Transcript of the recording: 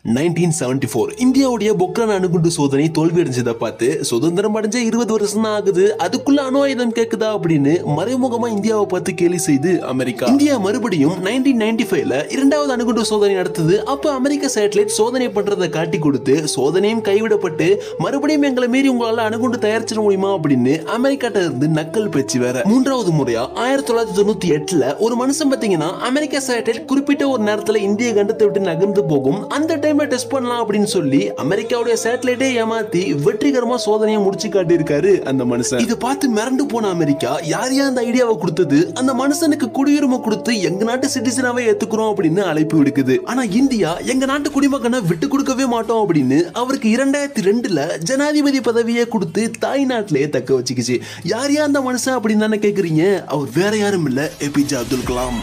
1974 இந்தியாவுடைய பொக்ரான் அணுகுண்டு சோதனை தோல்வி அடைஞ்சதை பார்த்து சுதந்திரம் அடைஞ்ச 20 வருஷம் தான் ஆகுது, அதுக்குள்ள அணு ஆயுதம் கேக்குதா அப்படின்னு மறைமுகமா இந்தியாவை பார்த்து கேலி செய்து அமெரிக்கா. இந்தியா மறுபடியும் 1995ல இரண்டாவது அணுகுண்டு சோதனை நடத்துது. அப்ப அமெரிக்க சேட்டலைட் சோதனை பண்றதை காட்டி கொடுத்து சோதனையும் கைவிடப்பட்டு மறுபடியும் எங்களை மீறி உங்களால அணுகுண்டு தயாரிச்சிட முடியுமா அப்படின்னு அமெரிக்காட்ட இருந்து நக்கல் பேச்சு வேற. மூன்றாவது முறையா 1998ல ஒரு மனுஷன் பாத்தீங்கன்னா அமெரிக்க சேட்டலைட் குறிப்பிட்ட ஒரு நேரத்துல இந்திய கண்டத்தை விட்டு நகர்ந்து போகும், அந்த டைம்ல டெஸ்ட் பண்ணலாம் அப்படின்னு சொல்லி அமெரிக்காவுடைய சேட்டலைட்டே ஏமாத்தி வெற்றிகரமா சோதனையை முடிச்சு காட்டியிருக்காரு அந்த மனுஷன். இதை பார்த்து மிரண்டு போன அமெரிக்கா யார் அந்த ஐடியாவை கொடுத்தது, அந்த மனுஷனுக்கு குடியுரிமை கொடுத்து எங்க நாட்டு சிட்டிசனாவே ஏத்துக்கிறோம் அப்படின்னு அழைப்பு விடுக்குது. ஆனா இந்தியா எங்க நாட்டு குடிமகனை விட்டு கொடுக்கவே மாட்டோம் அப்படின்னு அவருக்கு 2002ல ஜனாதிபதி பதவியை கொடுத்து தாய் நாட்டிலேயே தக்க வச்சுக்கிச்சு. யார் அந்த மனுஷன் அப்படின்னு தானே கேக்குறீங்க? அவர் வேற யாரும் இல்ல, ஏபிஜே அப்துல் கலாம்.